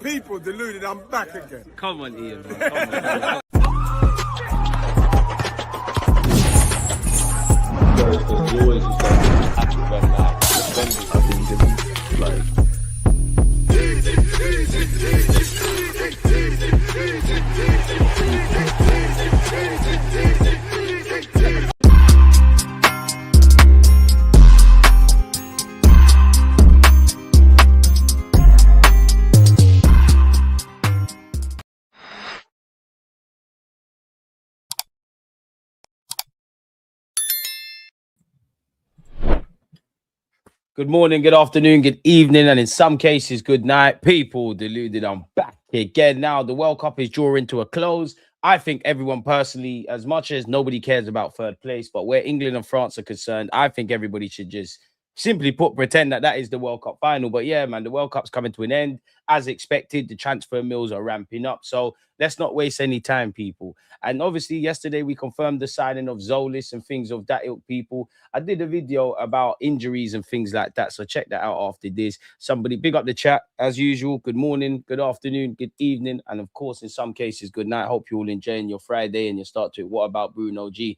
People deluded, I'm back again. Come on, Ian, bro. Come on. You always just have to run back. I think like. Good morning, good afternoon, good evening, and in some cases, good night. People deluded, I'm back again. Now, the World Cup is drawing to a close. I think everyone personally, as much as nobody cares about third place, but where England and France are concerned, I think everybody should just simply pretend that is the World Cup final. But yeah, man, the World Cup's coming to an end. As expected, the transfer mills are ramping up. So let's not waste any time, people. And obviously, yesterday we confirmed the signing of Zolis and things of that ilk, people. I did a video about injuries and things like that. So check that out after this. Somebody big up the chat as usual. Good morning, good afternoon, good evening. And of course, in some cases, good night. Hope you're all enjoying your Friday and your start to it. What about Bruno G?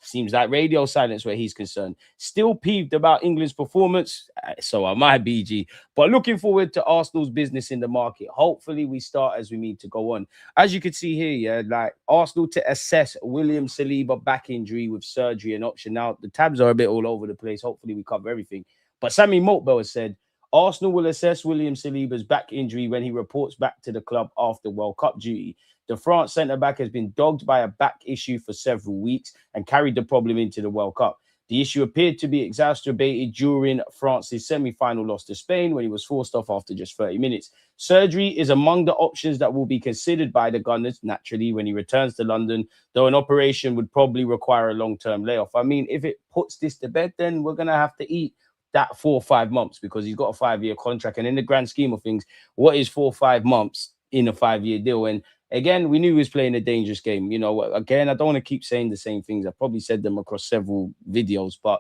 Seems like radio silence where he's concerned. Still peeved about England's performance. So am I, BG. But looking forward to Arsenal's business in the market. Hopefully we start as we need to go on. As you can see here, yeah, like Arsenal to assess William Saliba back injury with surgery and option. Now, the tabs are a bit all over the place. Hopefully we cover everything. But Sammy Motbell has said, Arsenal will assess William Saliba's back injury when he reports back to the club after World Cup duty. The France centre-back has been dogged by a back issue for several weeks and carried the problem into the World Cup. The issue appeared to be exacerbated during France's semi-final loss to Spain when he was forced off after just 30 minutes. Surgery is among the options that will be considered by the Gunners, naturally, when he returns to London, though an operation would probably require a long-term layoff. I mean, if it puts this to bed, then we're going to have to eat that 4 or 5 months because he's got a 5-year contract. And in the grand scheme of things, what is 4 or 5 months in a 5-year deal? And again, we knew he was playing a dangerous game. You know, again, I don't want to keep saying the same things. I probably said them across several videos, but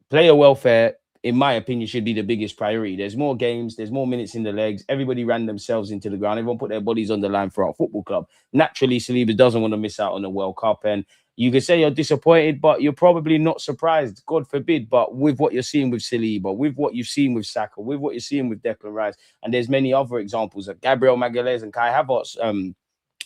player welfare, in my opinion, should be the biggest priority. There's more games, there's more minutes in the legs. Everybody ran themselves into the ground. Everyone put their bodies on the line for our football club. Naturally, Saliba doesn't want to miss out on the World Cup. And you can say you're disappointed, but you're probably not surprised, God forbid. But with what you're seeing with Saliba, with what you've seen with Saka, with what you're seeing with Declan Rice, and there's many other examples of Gabriel Magalhaes and Kai Havertz,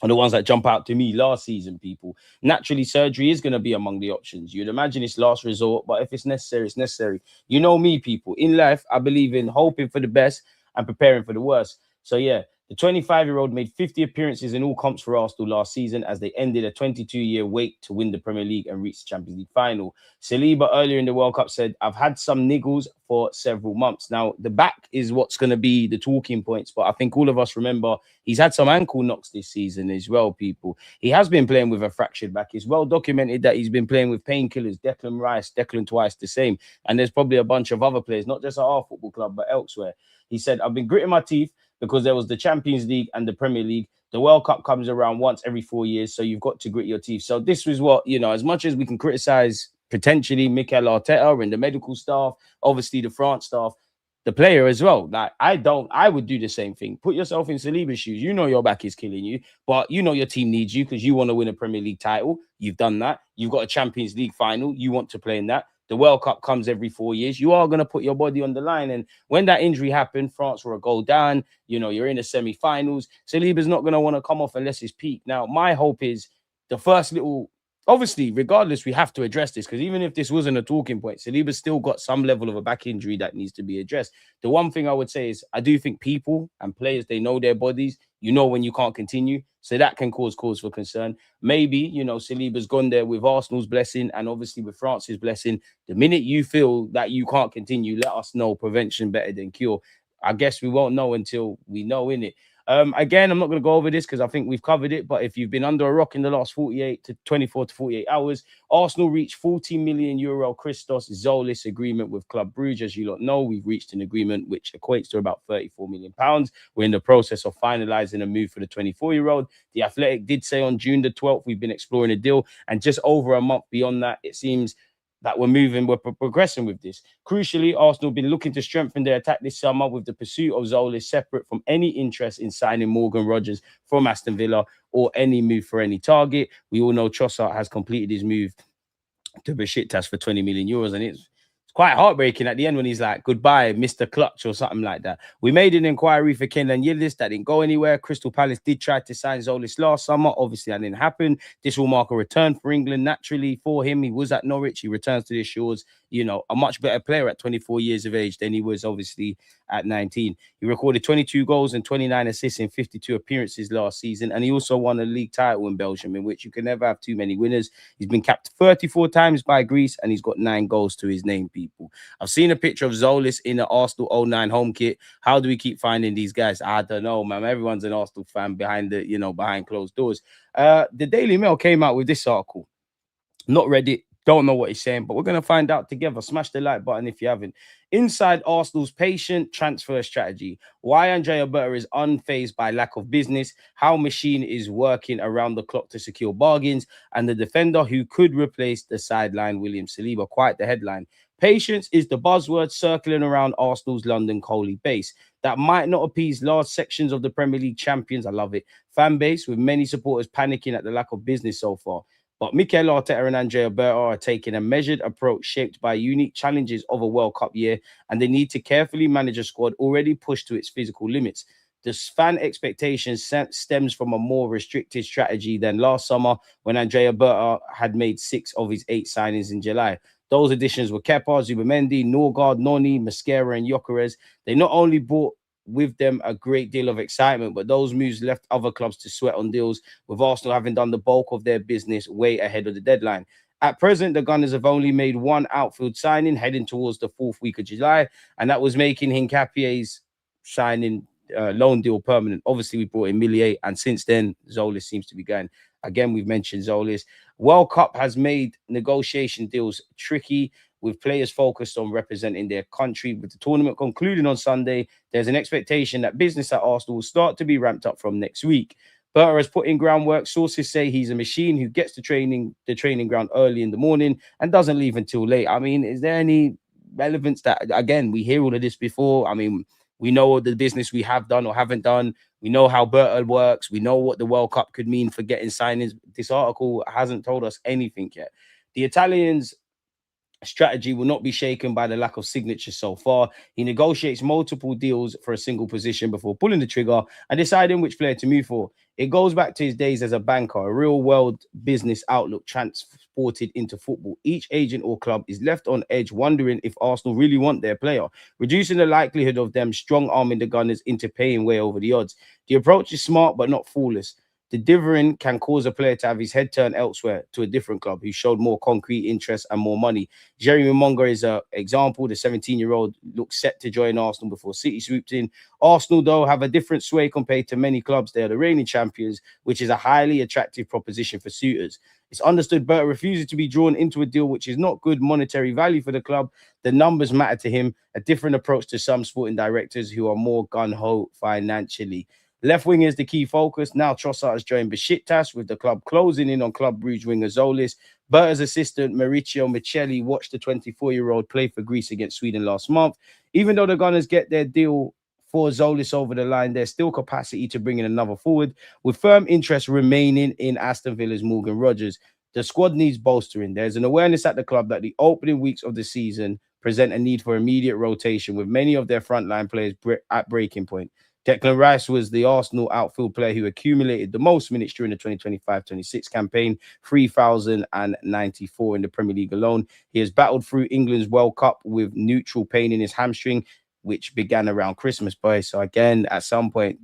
are the ones that jump out to me last season, people. Naturally, surgery is going to be among the options. You'd imagine it's last resort, but if it's necessary, it's necessary. You know me, people. In life, I believe in hoping for the best and preparing for the worst. So, yeah, the 25-year-old made 50 appearances in all comps for Arsenal last season as they ended a 22-year wait to win the Premier League and reach the Champions League final. Saliba earlier in the World Cup said, I've had some niggles for several months. Now, the back is what's going to be the talking points, but I think all of us remember he's had some ankle knocks this season as well, people. He has been playing with a fractured back. It's well documented that he's been playing with painkillers. Declan Rice, Declan twice the same. And there's probably a bunch of other players, not just at our football club, but elsewhere. He said, I've been gritting my teeth because there was the Champions League and the Premier League. The World Cup comes around once every 4 years, so you've got to grit your teeth. So this was what, you know, as much as we can criticize potentially Mikel Arteta and the medical staff, obviously the France staff, the player as well. Like, I would do the same thing. Put yourself in Saliba's shoes. You know your back is killing you, but you know your team needs you because you want to win a Premier League title. You've done that. You've got a Champions League final. You want to play in that. The World Cup comes every 4 years. You are going to put your body on the line. And when that injury happened, France were a goal down. You know, you're in the semi-finals. Saliba's not going to want to come off unless it's peak. Now, my hope is the first little... Obviously, regardless, we have to address this because even if this wasn't a talking point, Saliba's still got some level of a back injury that needs to be addressed. The one thing I would say is I do think people and players, they know their bodies. You know when you can't continue. So that can cause for concern. Maybe, you know, Saliba's gone there with Arsenal's blessing and obviously with France's blessing. The minute you feel that you can't continue, let us know. Prevention better than cure. I guess we won't know until we know, innit? Again, I'm not going to go over this because I think we've covered it. But if you've been under a rock in the last 24 to 48 hours, Arsenal reached 40 million euro Christos Zolis agreement with Club Brugge. As you lot know, we've reached an agreement which equates to about 34 million pounds. We're in the process of finalising a move for the 24-year-old. The Athletic did say on June the 12th, we've been exploring a deal. And just over a month beyond that, it seems that we're progressing with this. Crucially, Arsenal have been looking to strengthen their attack this summer with the pursuit of Zola separate from any interest in signing Morgan Rogers from Aston Villa or any move for any target. We all know Trossard has completed his move to Besiktas for 20 million euros, and it's quite heartbreaking at the end when he's like, goodbye, Mr. Clutch, or something like that. We made an inquiry for Kenan Yildiz that didn't go anywhere. Crystal Palace did try to sign Zolis last summer. Obviously, that didn't happen. This will mark a return for England naturally for him. He was at Norwich. He returns to the shores, you know, a much better player at 24 years of age than he was obviously at 19. He recorded 22 goals and 29 assists in 52 appearances last season, and he also won a league title in Belgium, in which you can never have too many winners. He's been capped 34 times by Greece, and he's got 9 goals to his name, people. I've seen a picture of Zolis in the Arsenal 09 home kit. How do we keep finding these guys? I don't know, man. Everyone's an Arsenal fan behind the, you know, behind closed doors. The Daily Mail came out with this article. Not read it. Don't know what he's saying, but we're going to find out together. Smash the like button if you haven't. Inside Arsenal's patient transfer strategy. Why Andrea Berta is unfazed by lack of business. How Machine is working around the clock to secure bargains. And the defender who could replace the sideline William Saliba. Quite the headline. Patience is the buzzword circling around Arsenal's London Coley base. That might not appease large sections of the Premier League champions. I love it. Fan base with many supporters panicking at the lack of business so far. But Mikel Arteta and Andrea Berta are taking a measured approach shaped by unique challenges of a World Cup year, and they need to carefully manage a squad already pushed to its physical limits. The fan expectations stems from a more restricted strategy than last summer when Andrea Berta had made 6 of his 8 signings in July. Those additions were Kepa, Zubamendi, Norgard, Noni, Mascara, and Gyökeres. They not only brought with them a great deal of excitement, but those moves left other clubs to sweat on deals, with Arsenal having done the bulk of their business way ahead of the deadline. At present, the Gunners have only made 1 outfield signing heading towards the 4th week of July, and that was making Hincapie's signing loan deal permanent. Obviously, we brought in Millier, and since then, Zolis seems to be going. Again, we've mentioned Zolis. World Cup has made negotiation deals tricky, with players focused on representing their country. With the tournament concluding on Sunday, there's an expectation that business at Arsenal will start to be ramped up from next week. Berta has put in groundwork. Sources say he's a machine who gets to the training ground early in the morning and doesn't leave until late. I mean, is there any relevance that, again, we hear all of this before? I mean, we know the business we have done or haven't done. We know how Berta works. We know what the World Cup could mean for getting signings. This article hasn't told us anything yet. The Italians' strategy will not be shaken by the lack of signatures so far. He negotiates multiple deals for a single position before pulling the trigger and deciding which player to move for. It goes back to his days as a banker, a real-world business outlook transported into football. Each agent or club is left on edge wondering if Arsenal really want their player, reducing the likelihood of them strong-arming the Gunners into paying way over the odds. The approach is smart but not foolish. The dithering can cause a player to have his head turned elsewhere to a different club who showed more concrete interest and more money. Jeremy Monga is an example. The 17-year-old looks set to join Arsenal before City swooped in. Arsenal, though, have a different sway compared to many clubs. They are the reigning champions, which is a highly attractive proposition for suitors. It's understood Berta refuses to be drawn into a deal which is not good monetary value for the club. The numbers matter to him, a different approach to some sporting directors who are more gung-ho financially. Left wing is the key focus. Now Trossard has joined Besiktas, with the club closing in on Club Brugge winger Zolis. Berta's assistant Mauricio Michelli watched the 24-year-old play for Greece against Sweden last month. Even though the Gunners get their deal for Zolis over the line, there's still capacity to bring in another forward, with firm interest remaining in Aston Villa's Morgan Rogers. The squad needs bolstering. There's an awareness at the club that the opening weeks of the season present a need for immediate rotation, with many of their frontline players at breaking point. Declan Rice was the Arsenal outfield player who accumulated the most minutes during the 2025-26 campaign, 3,094 in the Premier League alone. He has battled through England's World Cup with neutral pain in his hamstring, which began around Christmas, boy. So again, at some point,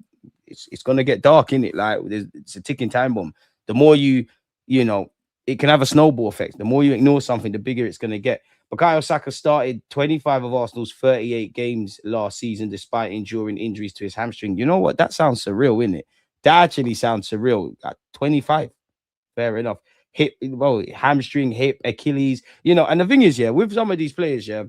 it's going to get dark, innit? Like, it's a ticking time bomb. The more you know, it can have a snowball effect. The more you ignore something, the bigger it's going to get. Bukayo Saka started 25 of Arsenal's 38 games last season, despite enduring injuries to his hamstring. You know what? That sounds surreal, isn't it? That actually sounds surreal. At 25, fair enough. Hip, well, hamstring, hip, Achilles. You know, and the thing is, yeah, with some of these players, yeah,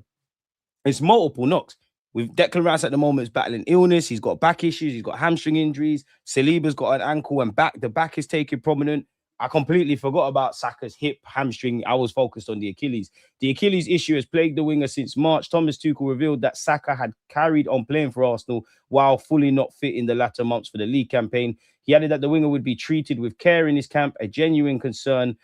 it's multiple knocks. With Declan Rice at the moment is battling illness. He's got back issues. He's got hamstring injuries. Saliba's got an ankle and back. The back is taking prominent. I completely forgot about Saka's hip hamstring. I was focused on the Achilles. The Achilles issue has plagued the winger since March. Thomas Tuchel revealed that Saka had carried on playing for Arsenal while fully not fit in the latter months for the league campaign. He added that the winger would be treated with care in his camp, a genuine concern.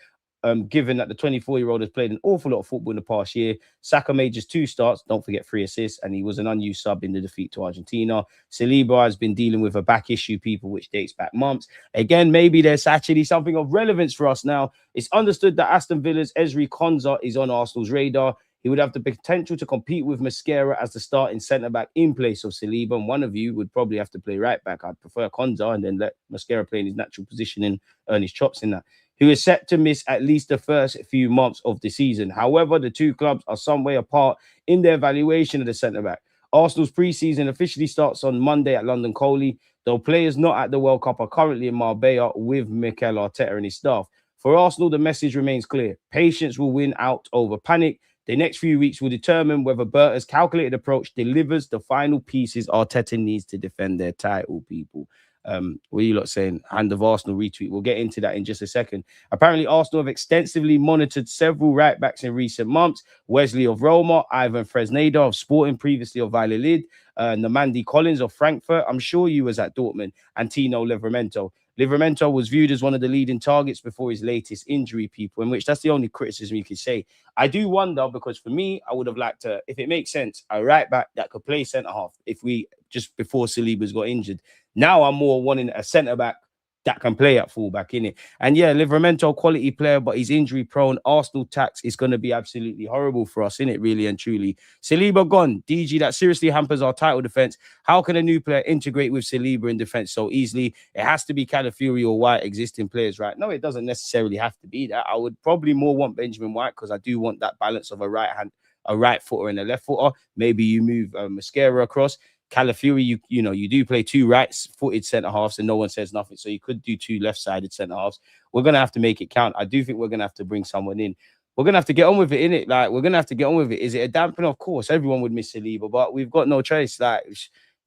Given that the 24-year-old has played an awful lot of football in the past year. Saka made just 2 starts, don't forget 3 assists, and he was an unused sub in the defeat to Argentina. Saliba has been dealing with a back issue, people, which dates back months. Again, maybe there's actually something of relevance for us now. It's understood that Aston Villa's Ezri Konsa is on Arsenal's radar. He would have the potential to compete with Mosquera as the starting centre-back in place of Saliba, and one of you would probably have to play right-back. I'd prefer Konsa and then let Mosquera play in his natural position and earn his chops in that. Who is set to miss at least the first few months of the season. However, the two clubs are some way apart in their evaluation of the centre-back. Arsenal's pre-season officially starts on Monday at London Coley, though players not at the World Cup are currently in Marbella with Mikel Arteta and his staff. For Arsenal, the message remains clear. Patience will win out over panic. The next few weeks will determine whether Berta's calculated approach delivers the final pieces Arteta needs to defend their title, people. What are you lot saying? Hand of Arsenal retweet. We'll get into that in just a second. Apparently, Arsenal have extensively monitored several right backs in recent months. Wesley of Roma, Ivan Fresneda of Sporting, previously of Valladolid, Namandi Collins of Frankfurt. I'm sure you was at Dortmund, and Tino Livramento. Livramento was viewed as one of the leading targets before his latest injury, people, in which that's the only criticism you could say. I do wonder, because for me, I would have liked to, if it makes sense, a right back that could play centre half if we just before Saliba's got injured. Now I'm more wanting a centre back that can play at fullback, innit? And yeah, Livramento, quality player, but he's injury prone. Arsenal tax is going to be absolutely horrible for us, innit? Really and truly. Saliba gone. DG, that seriously hampers our title defense. How can a new player integrate with Saliba in defense so easily? It has to be Calafiori or White, existing players, right? No, it doesn't necessarily have to be that. I would probably more want Benjamin White because I do want that balance of a right footer and a left footer. Maybe you move Mosquera across. Calafiori, you do play 2 right-footed centre-halves and no one says nothing. So you could do 2 left-sided centre-halves. We're going to have to make it count. I do think we're going to have to bring someone in. We're going to have to get on with it, innit? Like, we're going to have to get on with it. Is it a dampener? Of course, everyone would miss Saliba, but we've got no choice. Like,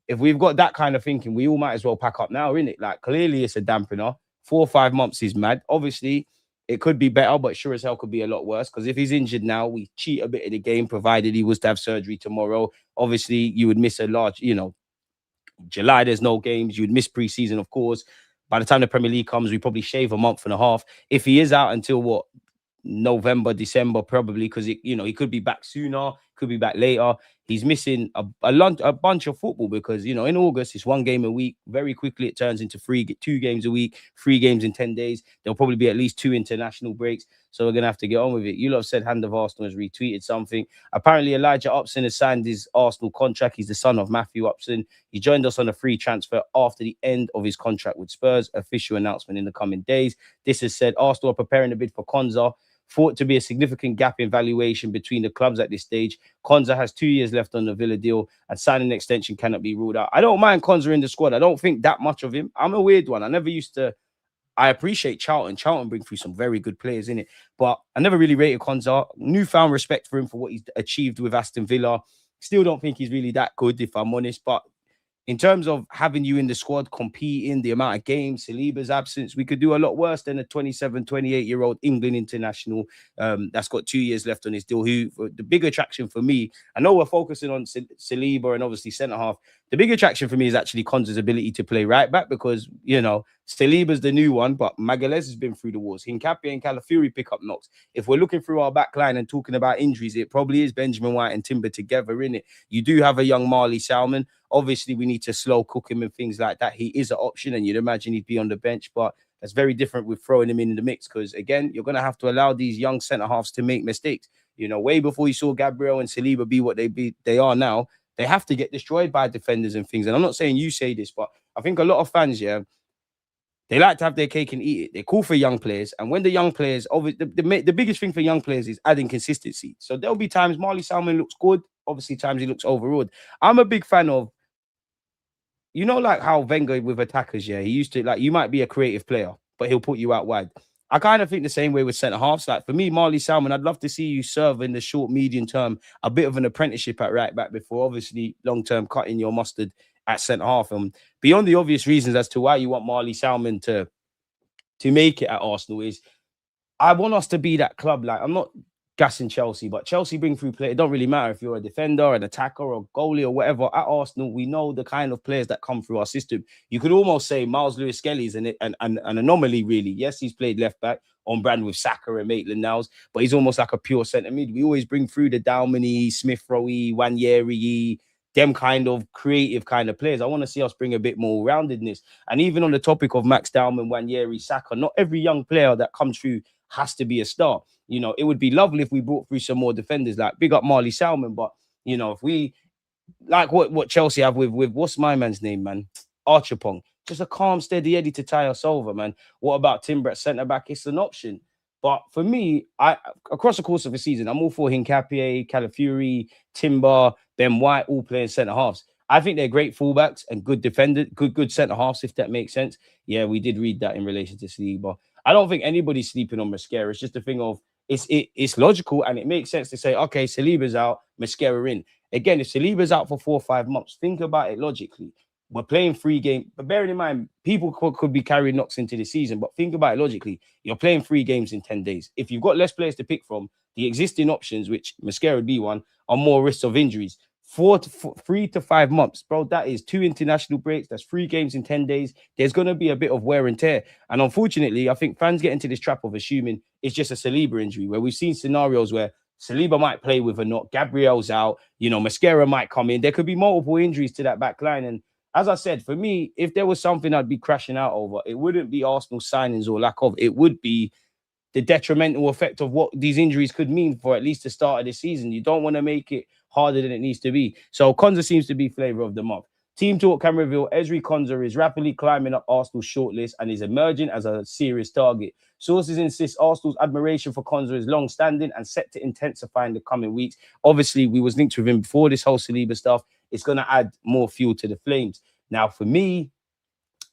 if we've got that kind of thinking, we all might as well pack up now, innit? Like, clearly it's a dampener. 4 or 5 months is mad. Obviously, it could be better, but sure as hell could be a lot worse. Because if he's injured now, we cheat a bit of the game, provided he was to have surgery tomorrow. Obviously, you would miss a large, July, there's no games. You would miss pre-season, of course. By the time the Premier League comes, we probably shave a month and a half. If he is out until November, December, probably, because he could be back sooner, could be back later. He's missing a bunch of football because in August it's 1 game a week. Very quickly it turns into 2 games a week, 3 games in 10 days. There'll probably be at least 2 international breaks. So we're gonna have to get on with it. You lot have said Hand of Arsenal has retweeted something. Apparently Elijah Upson has signed his Arsenal contract. He's the son of Matthew Upson. He joined us on a free transfer after the end of his contract with Spurs. Official announcement in the coming days. This has said Arsenal are preparing a bid for Konsa. Thought to be a significant gap in valuation between the clubs at this stage. Konsa has 2 years left on the Villa deal, and signing an extension cannot be ruled out. I don't mind Konsa in the squad. I don't think that much of him. I'm a weird one. I appreciate Charlton. Charlton bring through some very good players in it, but I never really rated Konsa. Newfound respect for him for what he's achieved with Aston Villa. Still don't think he's really that good, if I'm honest, but in terms of having you in the squad, competing, the amount of games, Saliba's absence, we could do a lot worse than a 27, 28-year-old England international that's got 2 years left on his deal. Who, the big attraction for me, I know we're focusing on Saliba and obviously centre-half. The big attraction for me is actually Konsa's ability to play right-back because, Saliba's the new one, but Magalhaes has been through the wars. Hincapié and Calafiori pick up knocks. If we're looking through our back line and talking about injuries, it probably is Benjamin White and Timber together, innit? You do have a young Marley Salmon. Obviously, we need to slow cook him and things like that. He is an option, and you'd imagine he'd be on the bench, but that's very different with throwing him in the mix because, again, you're going to have to allow these young centre-halves to make mistakes. Way before you saw Gabriel and Saliba be what they are now, they have to get destroyed by defenders and things. And I'm not saying you say this, but I think a lot of fans, they like to have their cake and eat it. They call for young players. And when the young players, the biggest thing for young players is adding consistency. So there'll be times Marley Salmon looks good. Obviously, times he looks overawed. I'm a big fan of, like how Wenger with attackers, he used to, you might be a creative player, but he'll put you out wide. I kind of think the same way with centre-halves. Like, for me, Marley Salmon, I'd love to see you serve in the short, medium term, a bit of an apprenticeship at right-back before, obviously, long-term cutting your mustard at centre-half. And beyond the obvious reasons as to why you want Marley Salmon to to make it at Arsenal is I want us to be that club. Like, I'm not gassing Chelsea, but Chelsea bring through play. It don't really matter if you're a defender, an attacker, or a goalie, or whatever. At Arsenal, we know the kind of players that come through our system. You could almost say Miles Lewis-Skelly's an anomaly, really. Yes, he's played left back on brand with Saka and Maitland-Niles, but he's almost like a pure centre mid. We always bring through the Dalmany, Smith-Rowe, Wanyeri, them kind of creative kind of players. I want to see us bring a bit more roundedness. And even on the topic of Max Dalman, Wanyeri, Saka, not every young player that comes through has to be a star. You know, it would be lovely if we brought through some more defenders, like big up Marley Salmon. But, you know, if we like what Chelsea have with what's my man's name, man? Archipong. Just a calm, steady Eddie to tie us over, man. What about Timber at centre back? It's an option. But for me, across the course of the season, I'm all for Hincapié, Calafiori, Timber, Ben White, all playing centre halves. I think they're great fullbacks and good defenders, good centre halves, if that makes sense. Yeah, we did read that in relation to Saliba. I don't think anybody's sleeping on Mascara. It's just a thing of it's logical and it makes sense to say, okay, Saliba's out, Mascara in. Again, if Saliba's out for 4 or 5 months, think about it logically. We're playing 3 games, but bearing in mind, people could be carrying knocks into the season, but think about it logically. You're playing 3 games in 10 days. If you've got less players to pick from, the existing options, which Mascara would be one, are more risks of injuries. 3 to 5 months, bro. That is 2 international breaks. That's 3 games in 10 days. There's going to be a bit of wear and tear. And unfortunately, I think fans get into this trap of assuming it's just a Saliba injury, where we've seen scenarios where Saliba might play with a knock, Gabriel's out, you know, Mascara might come in. There could be multiple injuries to that back line. And as I said, for me, if there was something I'd be crashing out over, it wouldn't be Arsenal signings or lack of. It would be the detrimental effect of what these injuries could mean for at least the start of the season. You don't want to make it harder than it needs to be. So Konza seems to be flavour of the month. Team Talk can reveal Ezri Konza is rapidly climbing up Arsenal's shortlist and is emerging as a serious target. Sources insist Arsenal's admiration for Konza is long-standing and set to intensify in the coming weeks. Obviously, we was linked with him before this whole Saliba stuff. It's going to add more fuel to the flames. Now, for me,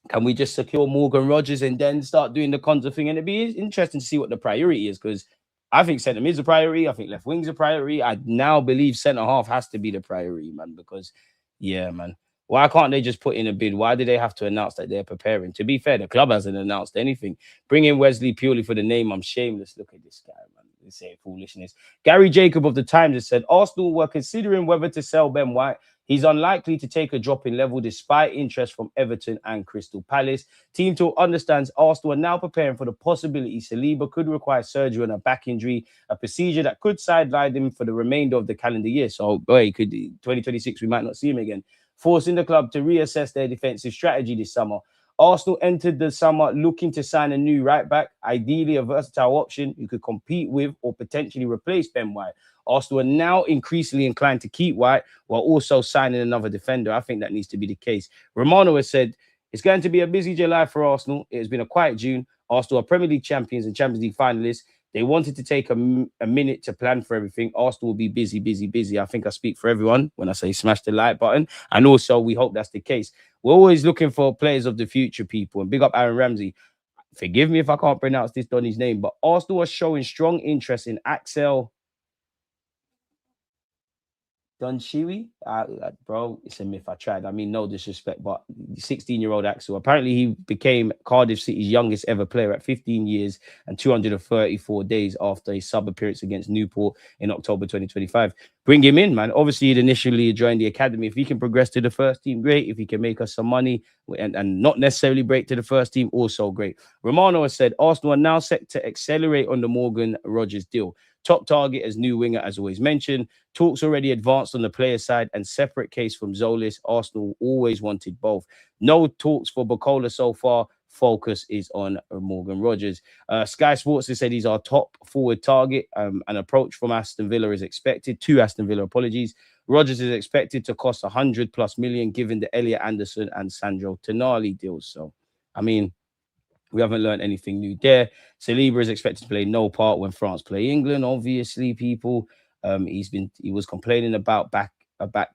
can we just secure Morgan Rogers and then start doing the Konza thing? And it'd be interesting to see what the priority is, because I think centre mid is a priority. I think left wing's a priority. I now believe centre half has to be the priority, man, because, yeah, man. Why can't they just put in a bid? Why do they have to announce that they're preparing? To be fair, the club hasn't announced anything. Bring in Wesley purely for the name. I'm shameless. Look at this guy, man. They say foolishness. Gary Jacob of the Times has said, Arsenal were considering whether to sell Ben White. He's unlikely to take a drop in level despite interest from Everton and Crystal Palace. Team Talk understands Arsenal are now preparing for the possibility Saliba could require surgery on a back injury, a procedure that could sideline him for the remainder of the calendar year. So, boy, 2026, we might not see him again, forcing the club to reassess their defensive strategy this summer. Arsenal entered the summer looking to sign a new right back, ideally a versatile option who could compete with or potentially replace Ben White. Arsenal are now increasingly inclined to keep White while also signing another defender. I think that needs to be the case. Romano has said, it's going to be a busy July for Arsenal. It has been a quiet June. Arsenal are Premier League champions and Champions League finalists. They wanted to take a minute to plan for everything. Arsenal will be busy, busy, busy. I think I speak for everyone when I say smash the like button. And also, we hope that's the case. We're always looking for players of the future, people. And big up Aaron Ramsey. Forgive me if I can't pronounce this Donny's name, but Arsenal are showing strong interest in Axel Don Shiwi, bro, it's a myth. I tried. I mean, no disrespect, but 16-year-old Axel. Apparently, he became Cardiff City's youngest ever player at 15 years and 234 days after a sub appearance against Newport in October 2025. Bring him in, man. Obviously, he'd initially joined the academy. If he can progress to the first team, great. If he can make us some money and not necessarily break to the first team, also great. Romano has said Arsenal are now set to accelerate on the Morgan Rogers deal. Top target as new winger, as always mentioned. Talks already advanced on the player side and separate case from Zolis. Arsenal always wanted both. No talks for Bukola so far. Focus is on Morgan Rogers. Sky Sports has said he's our top forward target. An approach from Aston Villa is expected. To Aston Villa, apologies. Rogers is expected to cost 100+ million given the Elliot Anderson and Sandro Tonali deals. So, I mean, we haven't learned anything new there. Saliba is expected to play no part when France play England. Obviously, people. He was complaining about back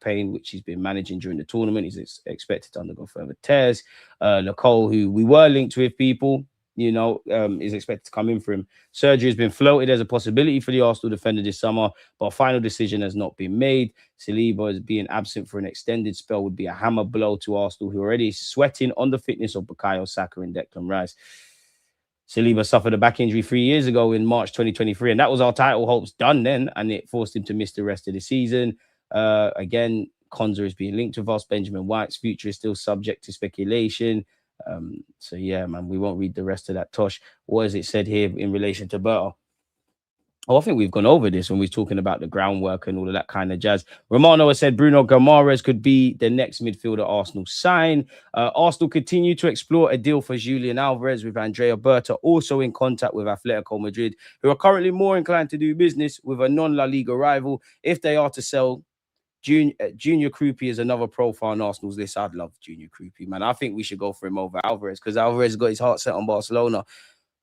pain, which he's been managing during the tournament. He's expected to undergo further tests. Nicole, who we were linked with, people, is expected to come in for him. Surgery has been floated as a possibility for the Arsenal defender this summer, but a final decision has not been made. Saliba is being absent for an extended spell would be a hammer blow to Arsenal, who are already sweating on the fitness of Bukayo Saka and Declan Rice. Saliba suffered a back injury 3 years ago in March 2023, and that was our title hopes done then, and it forced him to miss the rest of the season. Again, Konza is being linked with us. Benjamin White's future is still subject to speculation. So yeah, man, we won't read the rest of that. Tosh, what has it said here in relation to Berta? Oh, I think we've gone over this when we were talking about the groundwork and all of that kind of jazz. Romano has said Bruno Guimaraes could be the next midfielder Arsenal sign. Arsenal continue to explore a deal for Julian Alvarez, with Andrea Berta also in contact with Atletico Madrid, who are currently more inclined to do business with a non-La Liga rival. If they are to sell, Junior Krupi is another profile on Arsenal's list. I'd love Junior Krupi, man. I think we should go for him over Alvarez, because Alvarez got his heart set on Barcelona.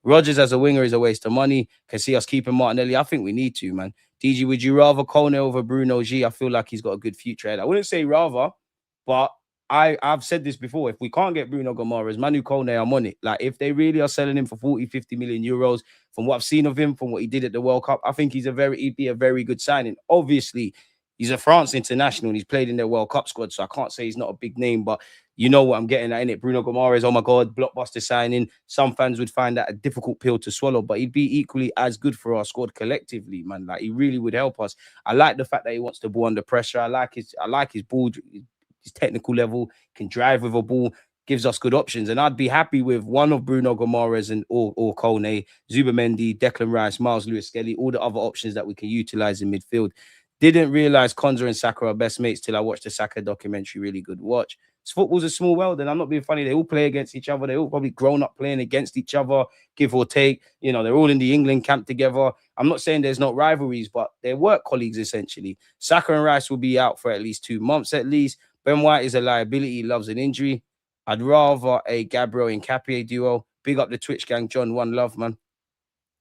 Rodgers as a winger is a waste of money. Can see us keeping Martinelli. I think we need to, man. DG, would you rather Kone over Bruno G? I feel like he's got a good future ahead. I wouldn't say rather, but I've said this before. If we can't get Bruno Guimaraes, Manu Kone, I'm on it. Like, if they really are selling him for 40, 50 million euros, from what I've seen of him, from what he did at the World Cup, I think he'd be a very good signing. Obviously, he's a France international and he's played in their World Cup squad, so I can't say he's not a big name, but you know what I'm getting at, innit? Bruno Guimaraes, oh my God, blockbuster signing. Some fans would find that a difficult pill to swallow, but he'd be equally as good for our squad collectively, man. Like, he really would help us. I like the fact that he wants the ball under pressure. I like his ball, his technical level, can drive with a ball, gives us good options. And I'd be happy with one of Bruno Guimaraes or Kone, Zubamendi, Declan Rice, Miles Lewis-Skelly, all the other options that we can utilize in midfield. Didn't realize Konza and Saka are best mates till I watched the Saka documentary. Really good watch. Football's a small world, and I'm not being funny. They all play against each other. They all probably grown up playing against each other, give or take. You know, they're all in the England camp together. I'm not saying there's not rivalries, but they're work colleagues, essentially. Saka and Rice will be out for at least 2 months at least. Ben White is a liability. He loves an injury. I'd rather a Gabriel and Capie duo. Big up the Twitch gang, John. One love, man.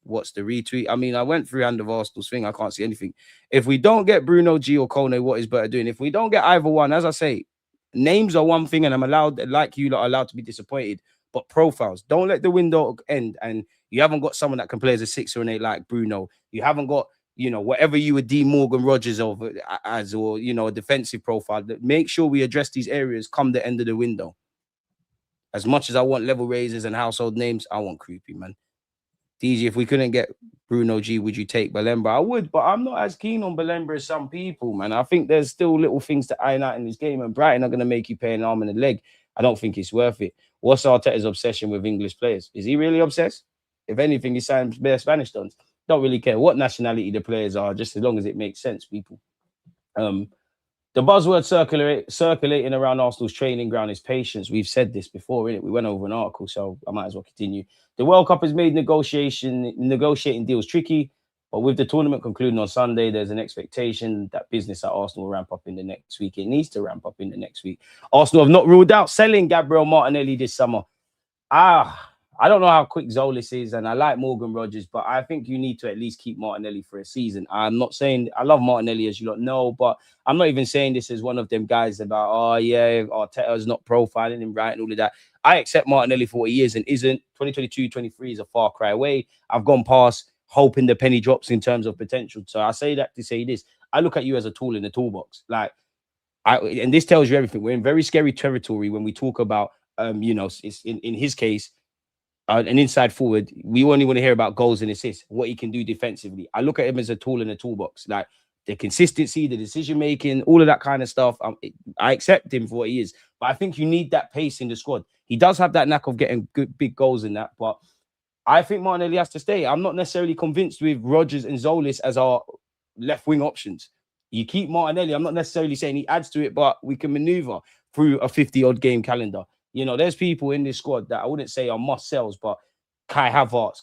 What's the retweet? I mean, I went through Hand of Arsenal's thing. I can't see anything. If we don't get Bruno G or Kone, what is Berta doing? If we don't get either one, as I say, names are one thing, and I'm allowed, like you, are allowed to be disappointed. But profiles, don't let the window end, and you haven't got someone that can play as a 6 or an 8 like Bruno. You haven't got, you know, whatever you would deem Morgan Rogers over as, or, you know, a defensive profile. Make sure we address these areas come the end of the window. As much as I want level raisers and household names, I want creepy, man. DG, if we couldn't get Bruno G, would you take Belemba? I would, but I'm not as keen on Belemba as some people, man. I think there's still little things to iron out in this game, and Brighton are going to make you pay an arm and a leg. I don't think it's worth it. What's Arteta's obsession with English players? Is he really obsessed? If anything, he signs bare Spanish dons. Don't really care what nationality the players are, just as long as it makes sense, people. The buzzword circulating around Arsenal's training ground is patience. We've said this before, innit? We went over an article, so I might as well continue. The World Cup has made negotiating deals tricky, but with the tournament concluding on Sunday, there's an expectation that business at Arsenal will ramp up in the next week. It needs to ramp up in the next week. Arsenal have not ruled out selling Gabriel Martinelli this summer. I don't know how quick Zolis is, and I like Morgan Rogers, but I think you need to at least keep Martinelli for a season. I'm not saying I love Martinelli, as you don't know, but I'm not even saying this as one of them guys about, oh, yeah, Arteta's not profiling him right and all of that. I accept Martinelli for what he is and isn't. 2022-23 is a far cry away. I've gone past hoping the penny drops in terms of potential. So I say that to say this. I look at you as a tool in the toolbox. And this tells you everything. We're in very scary territory when we talk about, you know, it's in his case, an inside forward. We only want to hear about goals and assists, what he can do defensively. I look at him as a tool in the toolbox, like the consistency, the decision making, all of that kind of stuff. I accept him for what he is, but I think you need that pace in the squad. He does have that knack of getting good big goals in that, but I think Martinelli has to stay. I'm not necessarily convinced with Rodgers and Zolis as our left wing options. You keep Martinelli. I'm not necessarily saying he adds to it, but we can maneuver through a 50-odd game calendar. You know, there's people in this squad that I wouldn't say are must-sells, but Kai Havertz,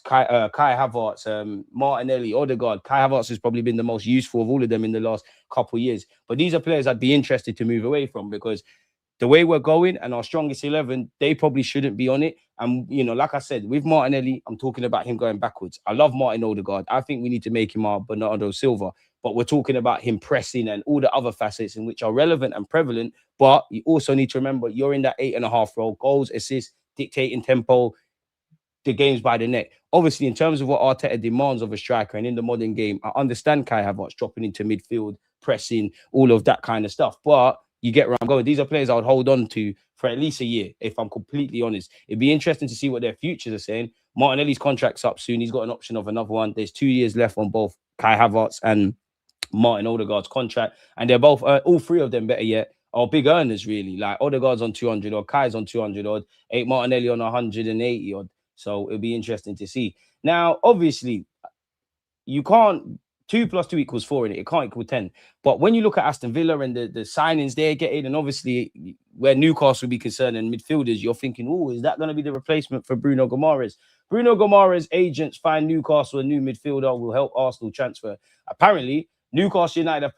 Martinelli, Odegaard. Kai Havertz has probably been the most useful of all of them in the last couple of years. But these are players I'd be interested to move away from, because the way we're going and our strongest 11, they probably shouldn't be on it. And, you know, like I said, with Martinelli, I'm talking about him going backwards. I love Martin Odegaard. I think we need to make him our Bernardo Silva. But we're talking about him pressing and all the other facets in which are relevant and prevalent. But you also need to remember you're in that 8.5 role, goals, assists, dictating tempo, the games by the neck. Obviously, in terms of what Arteta demands of a striker and in the modern game, I understand Kai Havertz dropping into midfield, pressing, all of that kind of stuff. But You get where I'm going. These are players I would hold on to for at least a year, if I'm completely honest. It'd be interesting to see what their futures are saying. Martinelli's contract's up soon. He's got an option of another one. There's 2 years left on both Kai Havertz and Martin Odegaard's contract, and they're both, all three of them, better yet, are big earners, really. Like Odegaard's on 200 odd, Kai's on 200 odd, Martinelli on 180 odd. So it'll be interesting to see. Now, obviously, you can't 2 + 2 = 4 in it. It can't equal 10. But when you look at Aston Villa and the signings they're getting, and obviously where Newcastle will be concerned and midfielders, you're thinking, oh, is that going to be the replacement for Bruno Guimaraes? Bruno Guimaraes' agents find Newcastle a new midfielder will help Arsenal transfer. Apparently, Newcastle United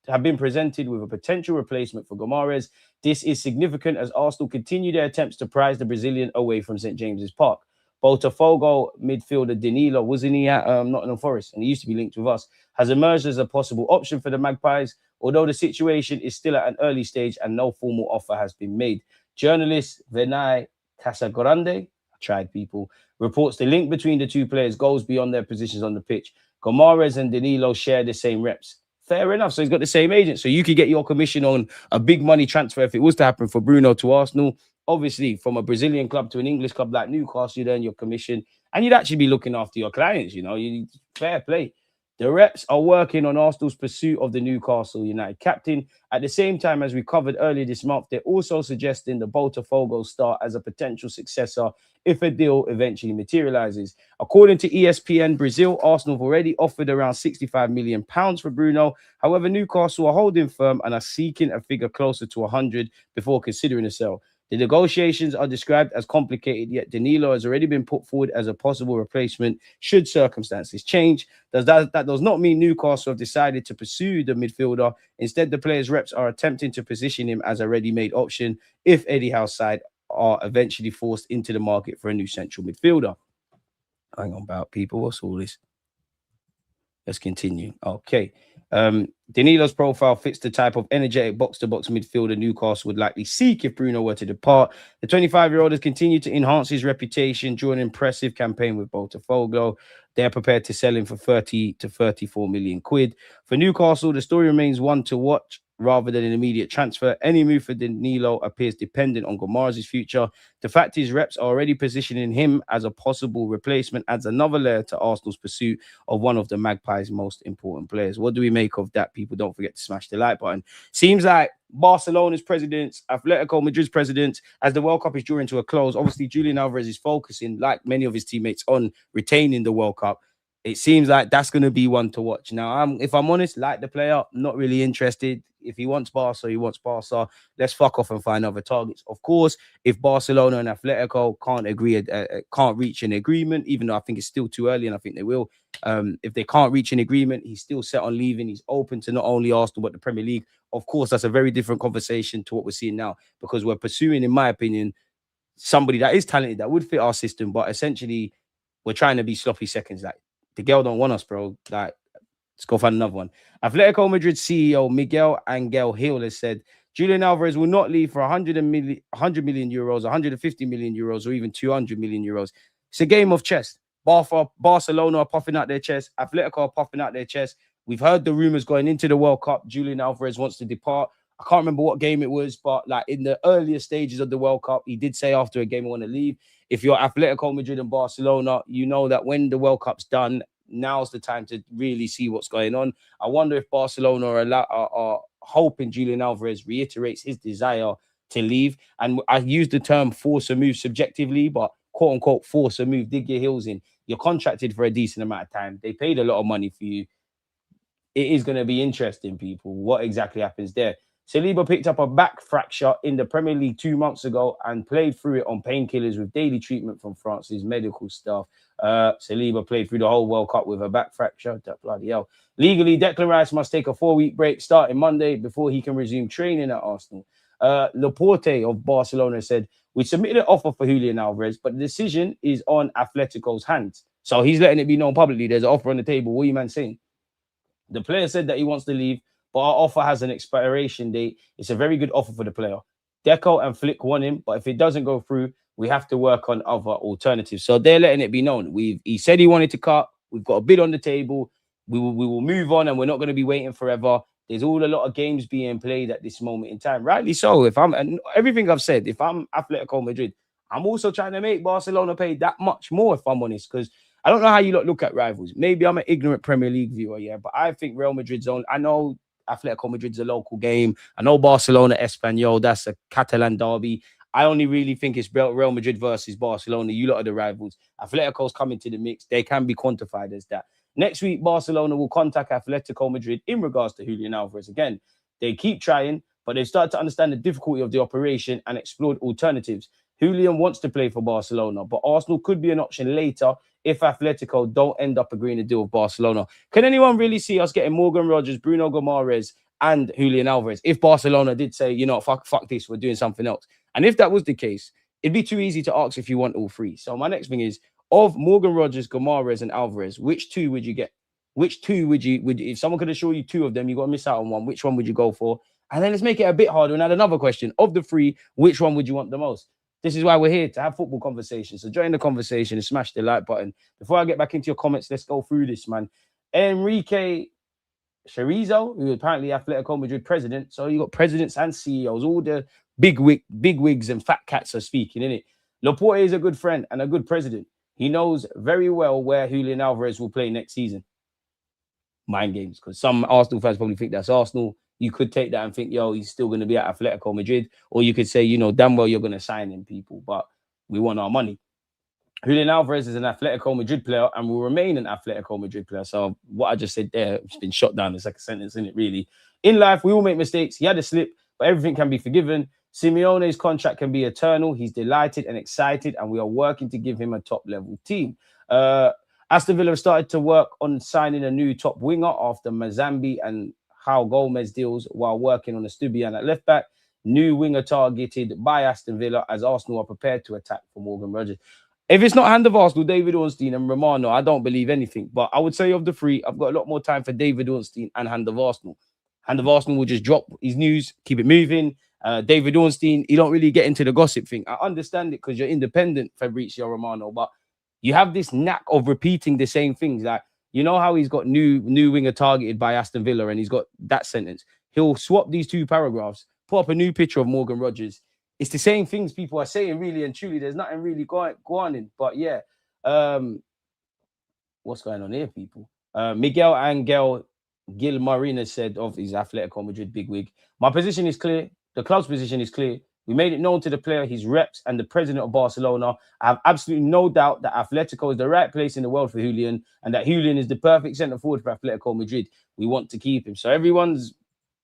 have been presented with a potential replacement for Guimaraes. This is significant as Arsenal continue their attempts to prize the Brazilian away from St. James's Park. Botafogo midfielder Danilo, wasn't he at Nottingham Forest? And he used to be linked with us, has emerged as a possible option for the Magpies, although the situation is still at an early stage and no formal offer has been made. Journalist Vinay Casagrande, reports the link between the two players goes beyond their positions on the pitch. Guimaraes and Danilo share the same reps. Fair enough. So he's got the same agent. So you could get your commission on a big money transfer if it was to happen for Bruno to Arsenal. Obviously, from a Brazilian club to an English club like Newcastle, you'd earn your commission and you'd actually be looking after your clients, fair play. The reps are working on Arsenal's pursuit of the Newcastle United captain. At the same time, as we covered earlier this month, they're also suggesting the Botafogo start as a potential successor if a deal eventually materializes. According to ESPN Brazil, Arsenal have already offered around £65 million for Bruno. However, Newcastle are holding firm and are seeking a figure closer to 100 before considering a sale. The negotiations are described as complicated, yet Danilo has already been put forward as a possible replacement should circumstances change. That does not mean Newcastle have decided to pursue the midfielder. Instead, the players' reps are attempting to position him as a ready-made option if Eddie Howe's side are eventually forced into the market for a new central midfielder. Hang on about people. What's all this? Let's continue. Okay. Danilo's profile fits the type of energetic box-to-box midfielder Newcastle would likely seek if Bruno were to depart. The 25-year-old has continued to enhance his reputation during an impressive campaign with Botafogo. They're prepared to sell him for 30 to 34 million quid. For Newcastle, the story remains one to watch rather than an immediate transfer. Any move for Danilo appears dependent on Guimaraes' future. The fact his reps are already positioning him as a possible replacement adds another layer to Arsenal's pursuit of one of the Magpies' most important players. What do we make of that, people? Don't forget to smash the like button. Seems like Barcelona's presidents, Atletico Madrid's presidents, as the World Cup is drawing to a close, obviously Julian Alvarez is focusing, like many of his teammates, on retaining the World Cup. It seems like that's going to be one to watch. Now, if I'm honest, like the player, not really interested. If he wants Barca, he wants Barca. Let's fuck off and find other targets. Of course, if Barcelona and Atletico can't reach an agreement, even though I think it's still too early and I think they will. If they can't reach an agreement, he's still set on leaving. He's open to not only Arsenal, but the Premier League. Of course, that's a very different conversation to what we're seeing now because we're pursuing, in my opinion, somebody that is talented, that would fit our system. But essentially, we're trying to be sloppy seconds. Like, the girl don't want us, bro. Like, let's go find another one. Atletico Madrid CEO Miguel Angel Gil has said Julian Alvarez will not leave for 100 million euros, 150 million euros, or even 200 million euros. It's a game of chess. Barcelona are puffing out their chest. Atletico are puffing out their chest. We've heard the rumors going into the World Cup. Julian Alvarez wants to depart. I can't remember what game it was, but like in the earlier stages of the World Cup, he did say after a game, I want to leave. If you're Atletico Madrid and Barcelona, you know that when the World Cup's done, now's the time to really see what's going on. I wonder if Barcelona are hoping Julian Alvarez reiterates his desire to leave. And I use the term force a move subjectively, but quote unquote force a move, dig your heels in. You're contracted for a decent amount of time. They paid a lot of money for you. It is going to be interesting, people, what exactly happens there. Saliba picked up a back fracture in the Premier League 2 months ago and played through it on painkillers with daily treatment from France's medical staff. Saliba played through the whole World Cup with a back fracture. Bloody hell. Legally, Declan Rice must take a 4-week break starting Monday before he can resume training at Arsenal. Laporte of Barcelona said, we submitted an offer for Julian Alvarez, but the decision is on Atletico's hands. So he's letting it be known publicly. There's an offer on the table. What are you, man, saying? The player said that he wants to leave, but our offer has an expiration date. It's a very good offer for the player. Deco and Flick want him, but if it doesn't go through, we have to work on other alternatives. So they're letting it be known. He said he wanted to cut. We've got a bid on the table. We will move on, and we're not going to be waiting forever. There's a lot of games being played at this moment in time. Rightly so. And everything I've said, if I'm Atletico Madrid, I'm also trying to make Barcelona pay that much more, if I'm honest, because I don't know how you look at rivals. Maybe I'm an ignorant Premier League viewer, yeah, but I think Real Madrid's own. I know Atletico Madrid's a local game. I know Barcelona, Espanyol, that's a Catalan derby. I only really think it's Real Madrid versus Barcelona. You lot are the rivals. Atletico's coming to the mix. They can be quantified as that. Next week, Barcelona will contact Atletico Madrid in regards to Julian Alvarez. Again, they keep trying, but they've started to understand the difficulty of the operation and explored alternatives. Julian wants to play for Barcelona, but Arsenal could be an option later if Atletico don't end up agreeing to deal with Barcelona. Can anyone really see us getting Morgan Rogers, Bruno Guimaraes, and Julian Alvarez if Barcelona did say, you know, fuck this, we're doing something else? And if that was the case, it'd be too easy to ask if you want all three. So my next thing is, of Morgan Rogers, Guimaraes, and Alvarez, which two would you get? Which two would if someone could assure you two of them, you got to miss out on one, which one would you go for? And then let's make it a bit harder and add another question. Of the three, which one would you want the most? This is why we're here, to have football conversations. So join the conversation and smash the like button. Before I get back into your comments, let's go through this, man. Enrique Cherizo, who apparently Atletico Madrid president. So you got presidents and CEOs, all the big wigs and fat cats are speaking, innit? Laporte is a good friend and a good president. He knows very well where Julian Alvarez will play next season. Mind games, because some Arsenal fans probably think that's Arsenal. You could take that and think, yo, he's still going to be at Atletico Madrid. Or you could say, you know, damn well you're going to sign him, people, but we want our money. Julian Alvarez is an Atletico Madrid player and will remain an Atletico Madrid player. So what I just said there, it's been shot down. It's like a sentence, isn't it, really? In life, we all make mistakes. He had a slip, but everything can be forgiven. Simeone's contract can be eternal. He's delighted and excited, and we are working to give him a top-level team. Aston Villa have started to work on signing a new top winger after Mazambi and João Gomez deals, while working on Estupiñán at left-back. New winger targeted by Aston Villa as Arsenal are prepared to attack for Morgan Rogers. If it's not hand of Arsenal, David Ornstein and Romano, I don't believe anything. But I would say of the three, I've got a lot more time for David Ornstein and hand of Arsenal. Hand of Arsenal will just drop his news, keep it moving. David Ornstein, you don't really get into the gossip thing. I understand it because you're independent, Fabrizio Romano, but you have this knack of repeating the same things. Like, you know how he's got new winger targeted by Aston Villa and he's got that sentence. He'll swap these two paragraphs, put up a new picture of Morgan Rogers. It's the same things people are saying, really and truly. There's nothing really going on. But yeah, what's going on here, people? Miguel Angel Gil Marina said of his Atletico Madrid bigwig, my position is clear. The club's position is clear. We made it known to the player, his reps, and the president of Barcelona. I have absolutely no doubt that Atletico is the right place in the world for Julian, and that Julian is the perfect centre forward for Atletico Madrid. We want to keep him. So everyone's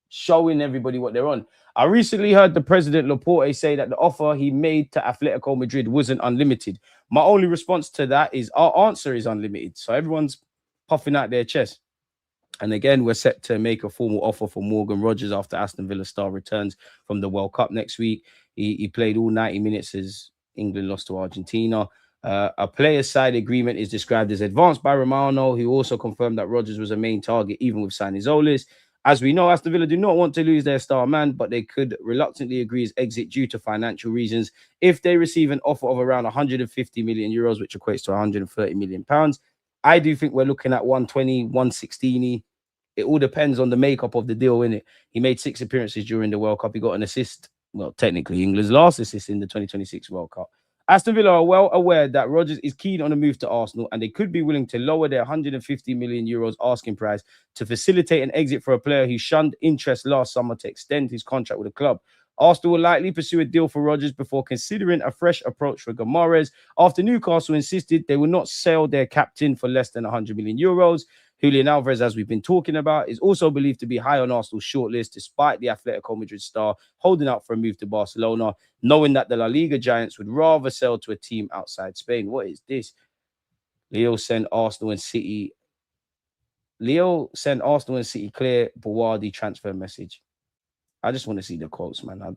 showing everybody what they're on. I recently heard the president Laporte say that the offer he made to Atletico Madrid wasn't unlimited. My only response to that is our answer is unlimited. So everyone's puffing out their chest. And again, we're set to make a formal offer for Morgan Rogers after Aston Villa star returns from the World Cup next week. He played all 90 minutes as England lost to Argentina. A player side agreement is described as advanced by Romano, who also confirmed that Rogers was a main target, even with signing Zolis. As we know, Aston Villa do not want to lose their star man, but they could reluctantly agree his exit due to financial reasons if they receive an offer of around 150 million euros, which equates to 130 million pounds. I do think we're looking at 120, 116. It all depends on the makeup of the deal, innit? He made 6 appearances during the World Cup. He got an assist. Well, technically, England's last assist in the 2026 World Cup. Aston Villa are well aware that Rodgers is keen on a move to Arsenal, and they could be willing to lower their 150 million euros asking price to facilitate an exit for a player who shunned interest last summer to extend his contract with the club. Arsenal will likely pursue a deal for Rodgers before considering a fresh approach for Guimaraes, after Newcastle insisted they will not sell their captain for less than 100 million euros. Julian Alvarez, as we've been talking about, is also believed to be high on Arsenal's shortlist, despite the Atletico Madrid star holding out for a move to Barcelona, knowing that the La Liga giants would rather sell to a team outside Spain. What is this? Lille sent Arsenal and City clear Bouaddi transfer message. I just want to see the quotes, man.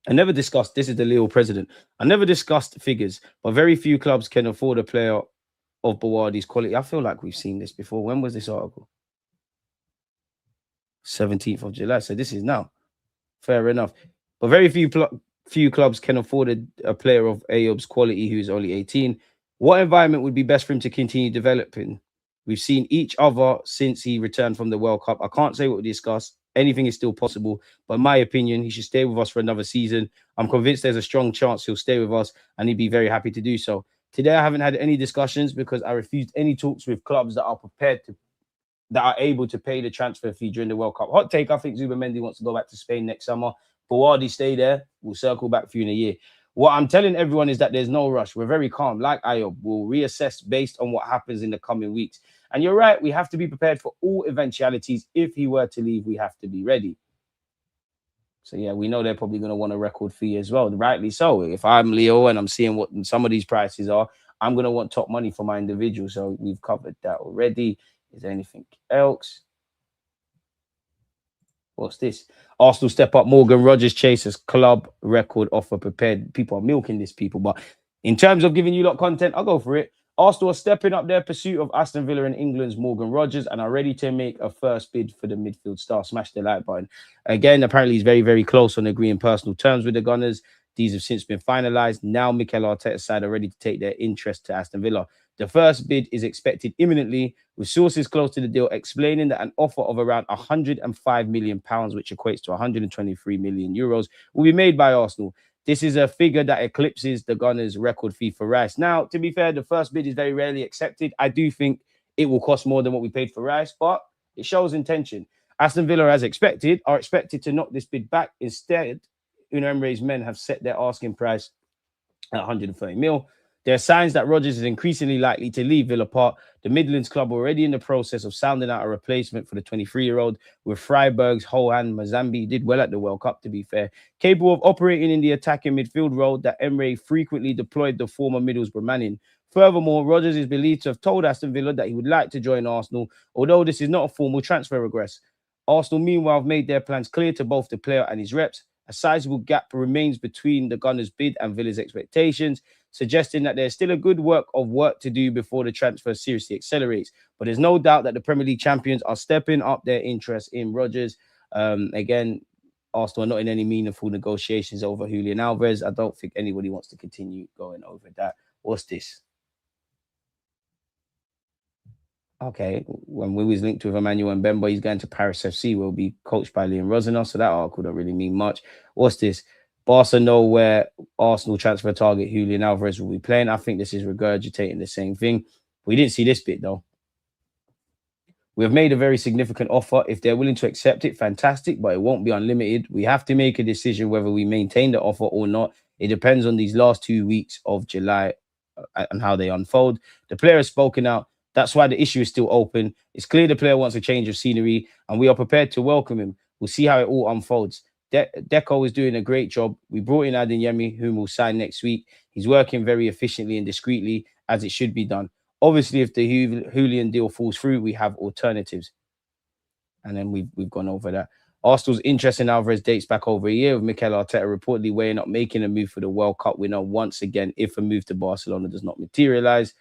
I never discussed, this is the Lille president, I never discussed figures, but very few clubs can afford a player of Bouaddi's quality. I feel like we've seen this before. When was this article? 17th of July. So this is now. Fair enough. But very few clubs can afford a player of Ayoub's quality who's only 18. What environment would be best for him to continue developing? We've seen each other since he returned from the World Cup. I can't say what we discussed. Anything is still possible. But in my opinion, he should stay with us for another season. I'm convinced there's a strong chance he'll stay with us and he'd be very happy to do so. Today, I haven't had any discussions because I refused any talks with clubs that are able to pay the transfer fee during the World Cup. Hot take, I think Zubimendi wants to go back to Spain next summer. Bouaddi, stay there. We'll circle back for you in a year. What I'm telling everyone is that there's no rush. We're very calm. Like Ayob, we'll reassess based on what happens in the coming weeks. And you're right, we have to be prepared for all eventualities. If he were to leave, we have to be ready. So, yeah, we know they're probably going to want a record fee as well. Rightly so. If I'm Leo and I'm seeing what some of these prices are, I'm going to want top money for my individual. So we've covered that already. Is there anything else? What's this? Arsenal step up. Morgan Rogers chases club record offer prepared. People are milking this, people. But in terms of giving you lot content, I'll go for it. Arsenal are stepping up their pursuit of Aston Villa and England's Morgan Rogers and are ready to make a first bid for the midfield star. Smash the like button. Again, apparently he's very, very close on agreeing personal terms with the Gunners. These have since been finalised. Now Mikel Arteta's side are ready to take their interest to Aston Villa. The first bid is expected imminently, with sources close to the deal explaining that an offer of around £105 million, which equates to 123 million euros, will be made by Arsenal. This is a figure that eclipses the Gunners' record fee for Rice. Now, to be fair, the first bid is very rarely accepted. I do think it will cost more than what we paid for Rice, but it shows intention. Aston Villa, as expected, are expected to knock this bid back. Instead, Unai Emery's men have set their asking price at 130 mil. There are signs that Rodgers is increasingly likely to leave Villa Park. The Midlands club are already in the process of sounding out a replacement for the 23-year-old, with Freiburg's Johan Mazambi did well at the World Cup, to be fair. Capable of operating in the attacking midfield role that Emery frequently deployed the former Middlesbrough man in. Furthermore, Rodgers is believed to have told Aston Villa that he would like to join Arsenal, although this is not a formal transfer request. Arsenal, meanwhile, have made their plans clear to both the player and his reps. A sizable gap remains between the Gunners' bid and Villa's expectations, suggesting that there's still a good work to do before the transfer seriously accelerates. But there's no doubt that the Premier League champions are stepping up their interest in Rodgers. Again, Arsenal are not in any meaningful negotiations over Julian Alvarez. I don't think anybody wants to continue going over that. What's this? Okay, when we was linked with Emmanuel Mbemba, he's going to Paris FC, will be coached by Liam Rosner, so that article don't really mean much. What's this? Barca know where Arsenal transfer target Julian Alvarez will be playing. I think this is regurgitating the same thing. We didn't see this bit, though. We have made a very significant offer. If they're willing to accept it, fantastic, but it won't be unlimited. We have to make a decision whether we maintain the offer or not. It depends on these last 2 weeks of July and how they unfold. The player has spoken out. That's why the issue is still open. It's clear the player wants a change of scenery, and we are prepared to welcome him. We'll see how it all unfolds. Deco is doing a great job. We brought in Adeyemi, whom we'll sign next week. He's working very efficiently and discreetly, as it should be done. Obviously, if the Julian deal falls through, we have alternatives. And then we've gone over that. Arsenal's interest in Alvarez dates back over a year, with Mikel Arteta reportedly weighing up making a move for the World Cup winner once again if a move to Barcelona does not materialize.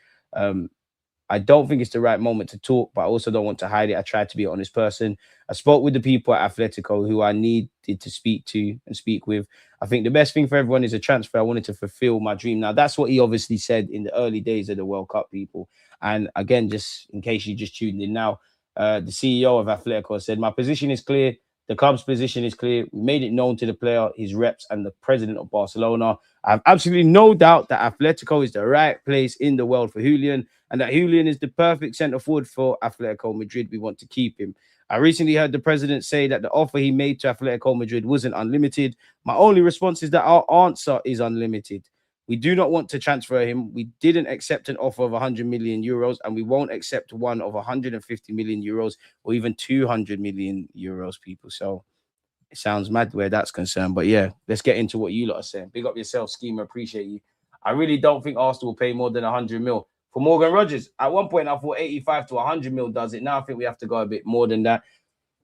I don't think it's the right moment to talk, but I also don't want to hide it. I tried to be an honest person. I spoke with the people at Atletico who I needed to speak to and speak with. I think the best thing for everyone is a transfer. I wanted to fulfill my dream. Now, that's what he obviously said in the early days of the World Cup, people. And again, just in case you just tuned in now, the CEO of Atletico said, my position is clear. The club's position is clear. We made it known to the player, his reps, and the president of Barcelona. I have absolutely no doubt that Atletico is the right place in the world for Julian, and that Julian is the perfect centre forward for Atletico Madrid. We want to keep him. I recently heard the president say that the offer he made to Atletico Madrid wasn't unlimited. My only response is that our answer is unlimited. We do not want to transfer him. We didn't accept an offer of 100 million euros, and we won't accept one of 150 million euros or even 200 million euros, people. So it sounds mad where that's concerned. But yeah, let's get into what you lot are saying. Big up yourself, Schema. Appreciate you. I really don't think Arsenal will pay more than 100 mil for Morgan Rogers. At one point, I thought 85 to 100 mil does it. Now I think we have to go a bit more than that.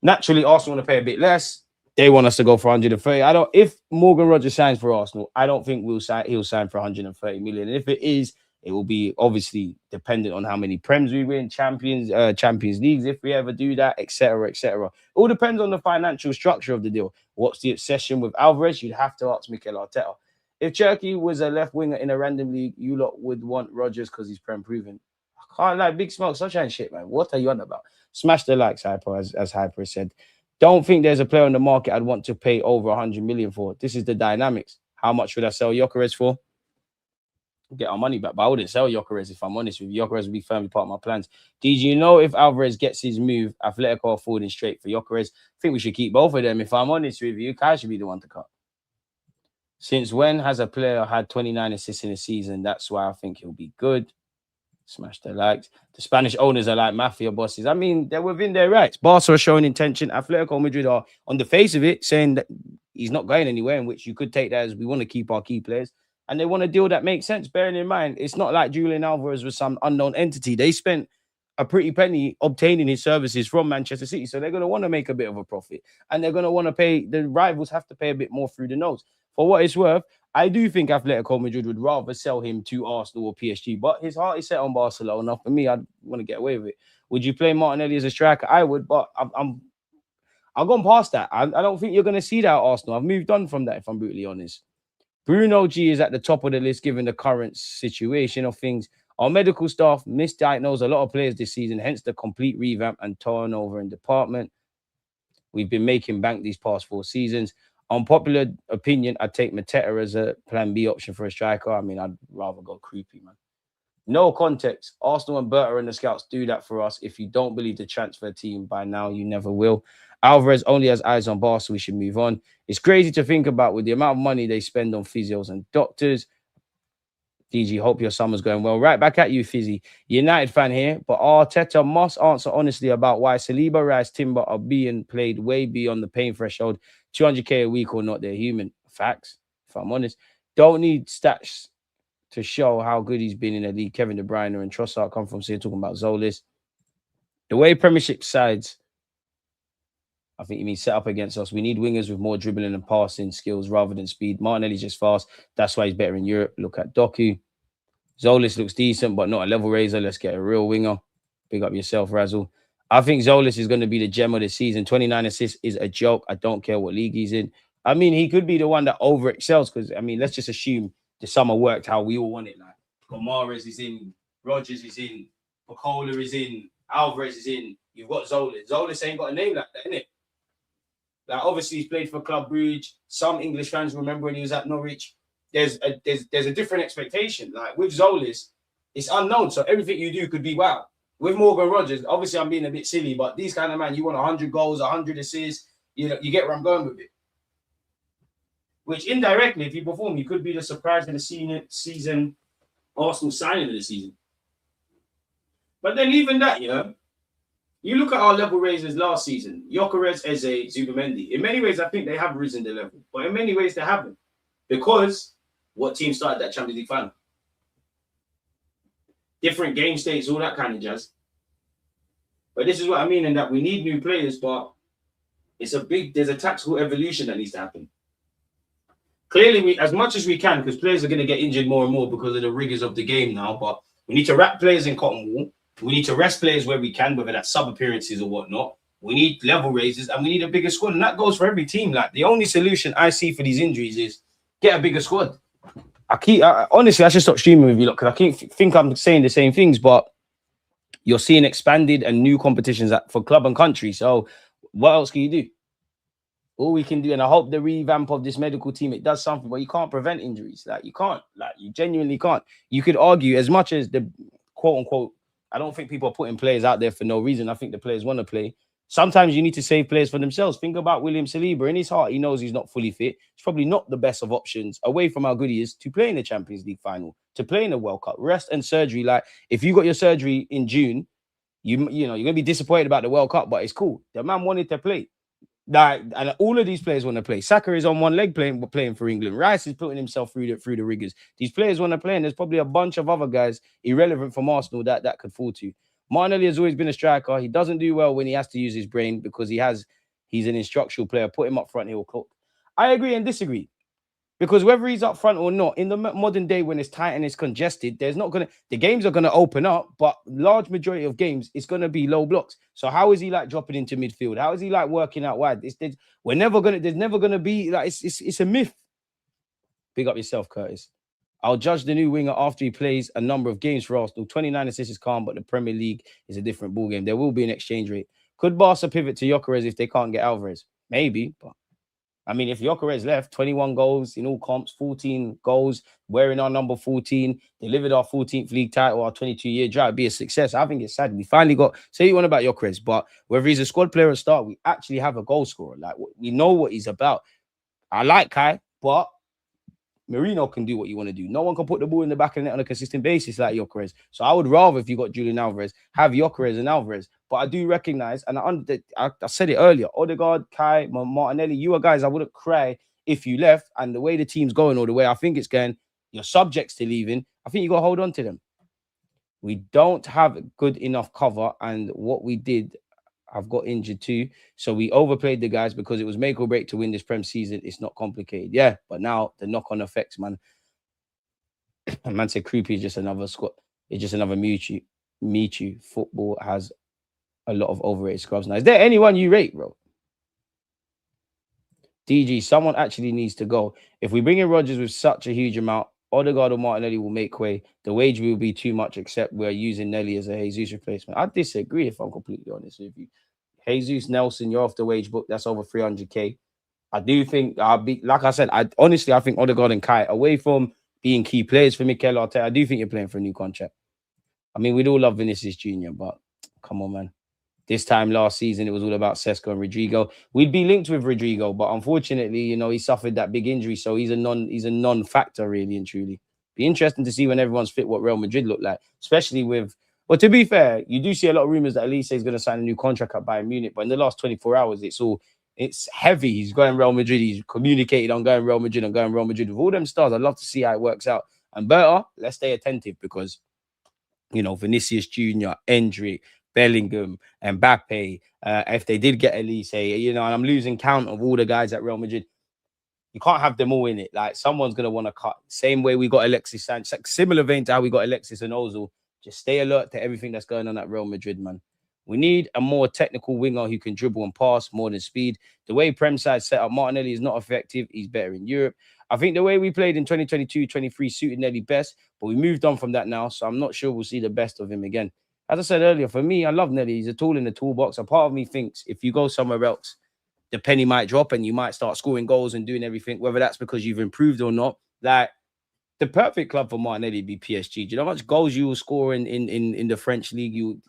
Naturally, Arsenal want to pay a bit less. They want us to go for 130. If Morgan Rogers signs for Arsenal, I don't think he'll sign for 130 million. And if it is, it will be obviously dependent on how many Prems we win, Champions Leagues, if we ever do that, etc., etc. It all depends on the financial structure of the deal. What's the obsession with Alvarez? You'd have to ask Mikel Arteta. If Cherky was a left winger in a random league, you lot would want Rogers because he's Prem proven. I can't like Big Smoke, sunshine shit, man. What are you on about? Smash the likes, Hyper, as Hyper said. Don't think there's a player on the market I'd want to pay over 100 million for. This is the dynamics. How much would I sell Gyökeres for? Get our money back. But I wouldn't sell Gyökeres if I'm honest with you. Gyökeres would be firmly part of my plans. Did you know if Alvarez gets his move, Atletico are forwarding straight for Gyökeres? I think we should keep both of them. If I'm honest with you, Kai should be the one to cut. Since when has a player had 29 assists in a season? That's why I think he'll be good. Smash the likes. The Spanish owners are like mafia bosses. I mean, they're within their rights. Barca are showing intention. Atletico Madrid are, on the face of it, saying that he's not going anywhere, in which you could take that as we want to keep our key players. And they want a deal that makes sense, bearing in mind, it's not like Julian Alvarez was some unknown entity. They spent a pretty penny obtaining his services from Manchester City. So they're going to want to make a bit of a profit. And they're going to want to pay, the rivals have to pay a bit more through the nose. For what it's worth, I do think Atletico Madrid would rather sell him to Arsenal or PSG, but his heart is set on Barcelona. For me, I'd want to get away with it. Would you play Martinelli as a striker? I would, but I've gone past that. I don't think you're going to see that at Arsenal. I've moved on from that, if I'm brutally honest. Bruno G is at the top of the list given the current situation of things. Our medical staff misdiagnosed a lot of players this season, hence the complete revamp and turnover in department. We've been making bank these past 4 seasons. Unpopular opinion, I'd take Mateta as a plan B option for a striker. I mean, I'd rather go creepy, man. No context. Arsenal and Berta and the scouts do that for us. If you don't believe the transfer team by now, you never will. Alvarez only has eyes on Barca, so we should move on. It's crazy to think about with the amount of money they spend on physios and doctors. DG, hope your summer's going well. Right back at you, Fizzy. United fan here, but Arteta must answer honestly about why Saliba, Rice, Timber are being played way beyond the pain threshold. 200k a week or not, they're human. Facts, if I'm honest. Don't need stats to show how good he's been in the league. Kevin De Bruyne and Trossard come from, so you're talking about Zolis. The way Premiership sides, I think you mean set up against us. We need wingers with more dribbling and passing skills rather than speed. Martinelli's just fast. That's why he's better in Europe. Look at Doku. Zolis looks decent, but not a level raiser. Let's get a real winger. Big up yourself, Razzle. I think Zolis is going to be the gem of the season. 29 assists is a joke. I don't care what league he's in. I mean, he could be the one that over excels because, I mean, let's just assume the summer worked how we all want it. Like, Gomares is in, Rogers is in, Pacola is in, Alvarez is in. You've got Zolis. Zolis ain't got a name like that, innit? Like, obviously, he's played for Club Brugge. Some English fans remember when he was at Norwich. There's a different expectation. Like, with Zolis, it's unknown. So everything you do could be wow. With Morgan Rogers, obviously, I'm being a bit silly, but these kind of man, you want 100 goals, 100 assists. You know, you get where I'm going with it. Which indirectly, if you perform, you could be the surprise of the season, Arsenal signing of the season. But then even that, you know, you look at our level raisers last season, Gyökeres, Eze, Zubimendi. In many ways, I think they have risen the level. But in many ways, they haven't. Because what team started that Champions League final? Different game states, all that kind of jazz. But this is what I mean, in that we need new players, but there's a tactical evolution that needs to happen. Clearly, as much as we can, because players are going to get injured more and more because of the rigors of the game now, but we need to wrap players in cotton wool. We need to rest players where we can, whether that's sub appearances or whatnot. We need level raises and we need a bigger squad. And that goes for every team. Like, the only solution I see for these injuries is get a bigger squad. Honestly, I should stop streaming with you, because I think I'm saying the same things, but you're seeing expanded and new competitions for club and country. So what else can you do? All we can do, and I hope the revamp of this medical team, it does something, but you can't prevent injuries. Like, you can't. Like, you genuinely can't. You could argue, as much as the quote-unquote, I don't think people are putting players out there for no reason. I think the players want to play. Sometimes you need to save players for themselves. Think about William Saliba. In his heart, he knows he's not fully fit. It's probably not the best of options, away from how good he is, to play in the Champions League final, to play in the World Cup. Rest and surgery. Like, if you got your surgery in June, you know, you're going to be disappointed about the World Cup, but it's cool. The man wanted to play. Like, and all of these players want to play. Saka is on one leg playing for England. Rice is putting himself through the rigors. These players want to play, and there's probably a bunch of other guys irrelevant from Arsenal that could fall to. Martinelli has always been a striker. He doesn't do well when he has to use his brain because he's an instructional player. Put him up front, he'll cook. I agree and disagree. Because whether he's up front or not, in the modern day when it's tight and it's congested, the games are going to open up, but large majority of games, it's going to be low blocks. So how is he like dropping into midfield? How is he like working out wide? There's never going to be, like, it's a myth. Big up yourself, Curtis. I'll judge the new winger after he plays a number of games for Arsenal. 29 assists is calm, but the Premier League is a different ballgame. There will be an exchange rate. Could Barca pivot to Gyökeres if they can't get Alvarez? Maybe, but I mean, if Gyökeres left, 21 goals in all comps, 14 goals, wearing our number 14, delivered our 14th league title, our 22-year drought, it'd be a success. I think it's sad. We finally got, say you want about Gyökeres, but whether he's a squad player or start, we actually have a goal scorer. Like, we know what he's about. I like Kai, but Marino can do what you want to do. No one can put the ball in the back of the net on a consistent basis like Gyökeres. So I would rather, if you got Julian Alvarez, have Gyökeres and Alvarez. But I do recognize, and I said it earlier, Odegaard, Kai, Martinelli, you are guys I wouldn't cry if you left. And the way the team's going or the way I think it's going, you're subjects to leaving. I think you got to hold on to them. We don't have good enough cover. And what we did, I've got injured too. So we overplayed the guys because it was make or break to win this Prem season. It's not complicated. Yeah, but now the knock-on effects, man. Man said Creepy is just another squad. It's just another Michu. Football has a lot of overrated scrubs now. Is there anyone you rate, bro? DG, someone actually needs to go. If we bring in Rodgers with such a huge amount, Odegaard or Martinelli will make way. The wage will be too much, except we're using Nelly as a Jesus replacement. I disagree, if I'm completely honest with you. Jesus, Nelson, you're off the wage book. That's over 300k. I do think like I said, I think Odegaard and Kai, away from being key players for Mikel Arteta, I do think you're playing for a new contract. I mean, we'd all love Vinicius Jr., but come on, man. This time last season, it was all about Sesko and Rodrigo. We'd be linked with Rodrigo, but unfortunately, you know, he suffered that big injury, so he's a non-factor, really and truly. Be interesting to see when everyone's fit what Real Madrid look like, especially with. Well, to be fair, you do see a lot of rumors that Elise is going to sign a new contract at Bayern Munich, but in the last 24 hours, it's heavy. He's going Real Madrid. He's communicated on going Real Madrid and going Real Madrid with all them stars. I'd love to see how it works out. And Berta, let's stay attentive because, you know, Vinicius Jr., Endrick, Bellingham, Mbappe, if they did get Elise, you know, and I'm losing count of all the guys at Real Madrid. You can't have them all in it. Like, someone's going to want to cut. Same way we got Alexis Sanchez, similar vein to how we got Alexis and Ozil. Just stay alert to everything that's going on at Real Madrid, man. We need a more technical winger who can dribble and pass more than speed. The way Prem side set up Martinelli is not effective. He's better in Europe. I think the way we played in 2022-23 suited Nelly best, but we moved on from that now, so I'm not sure we'll see the best of him again. As I said earlier, for me, I love Nelly. He's a tool in the toolbox. A part of me thinks if you go somewhere else, the penny might drop and you might start scoring goals and doing everything, whether that's because you've improved or not. Like, the perfect club for Martinelli would be PSG. Do you know how much goals you will score in the French league?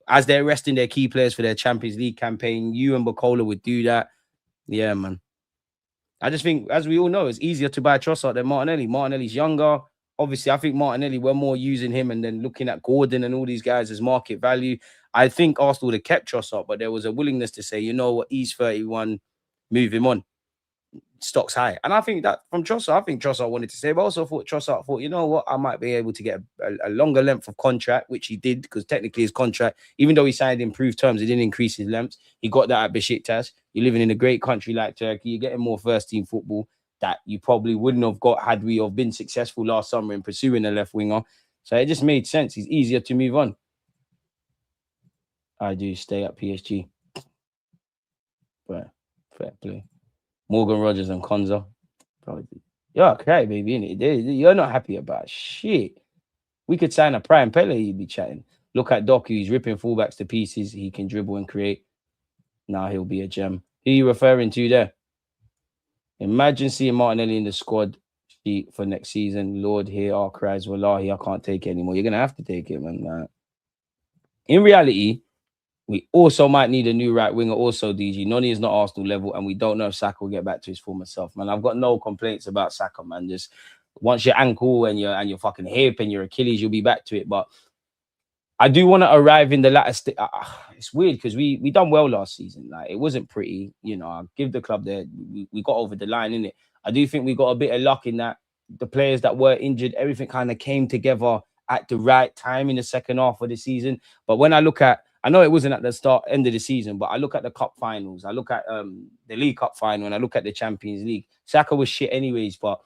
As they're resting their key players for their Champions League campaign, you and Bacola would do that. Yeah, man. I just think, as we all know, it's easier to buy Trossard than Martinelli. Martinelli's younger. Obviously, I think Martinelli, we're more using him and then looking at Gordon and all these guys as market value. I think Arsenal would have kept Trossard, but there was a willingness to say, you know what, he's 31, move him on. Stocks high. And I think that from Trossard, I think Trossard wanted to say, but also Trossard thought, you know what, I might be able to get a longer length of contract, which he did, because technically his contract, even though he signed improved terms, it didn't increase his length. He got that at Besiktas. You're living in a great country like Turkey. You're getting more first-team football that you probably wouldn't have got had we have been successful last summer in pursuing a left winger. So it just made sense. He's easier to move on. I do stay at PSG. But fair play. Morgan Rogers and Konza. You're okay, baby, innit? You're not happy about shit. We could sign a prime Pele, you'd be chatting. Look at Doku, he's ripping fullbacks to pieces. He can dribble and create. Now he'll be a gem. Who are you referring to there? Imagine seeing Martinelli in the squad sheet for next season. Lord, hear our cries. Wallahi, I can't take it anymore. You're going to have to take it, man. In reality, we also might need a new right winger also, DG. Noni is not Arsenal level, and we don't know if Saka will get back to his former self, man. I've got no complaints about Saka, man. Just once your ankle and your fucking hip and your Achilles, you'll be back to it. But I do want to arrive in the latter stage. It's weird because we done well last season. Like, it wasn't pretty. You know, I'll give the club there. We got over the line, innit? I do think we got a bit of luck in that the players that were injured, everything kind of came together at the right time in the second half of the season. But when I look at, I know it wasn't at the end of the season, but I look at the cup finals. I look at the League Cup final, and I look at the Champions League. Saka was shit anyways, but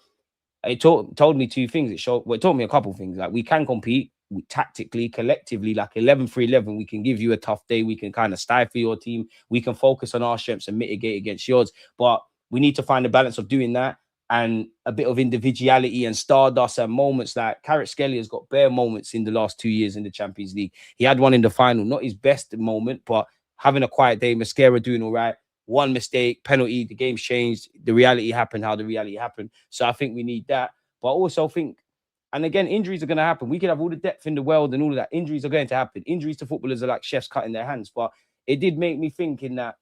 it told me two things. It told me a couple of things. Like, we can compete tactically, collectively, like 11 for 11. We can give you a tough day. We can kind of stifle your team. We can focus on our strengths and mitigate against yours. But we need to find a balance of doing that and a bit of individuality and stardust and moments. Like Kvaratskhelia has got bare moments in the last 2 years in the Champions League. He had one in the final, not his best moment, but having a quiet day. Mascara doing all right. One mistake, penalty, the game's changed. The reality happened how the reality happened. So I think we need that. But I also think, and again, injuries are going to happen. We could have all the depth in the world and all of that. Injuries are going to happen. Injuries to footballers are like chefs cutting their hands. But it did make me think in that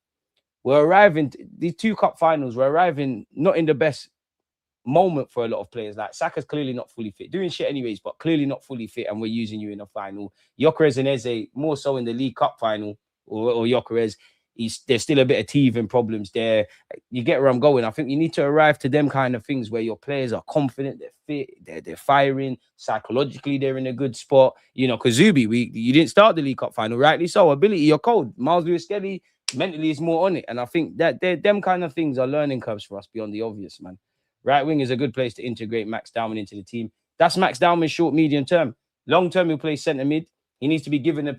we're arriving, these 2 cup finals, we're arriving not in the best moment for a lot of players. Like Saka's clearly not fully fit, doing shit anyways, but clearly not fully fit, and we're using you in a final. Gyökeres and Eze more so in the League Cup final, or Gyökeres, there's still a bit of teething problems there. You get where I'm going. I think you need to arrive to them kind of things where your players are confident, they're fit, they're firing, psychologically they're in a good spot. You know, Kazubi, you didn't start the League Cup final, rightly so. Ability, you're cold. Miles Lewis-Skelly mentally is more on it, and I think that them kind of things are learning curves for us beyond the obvious, man. Right wing is a good place to integrate Max Dowman into the team. That's Max Dowman's short, medium term. Long term, he'll play centre mid. He needs to be given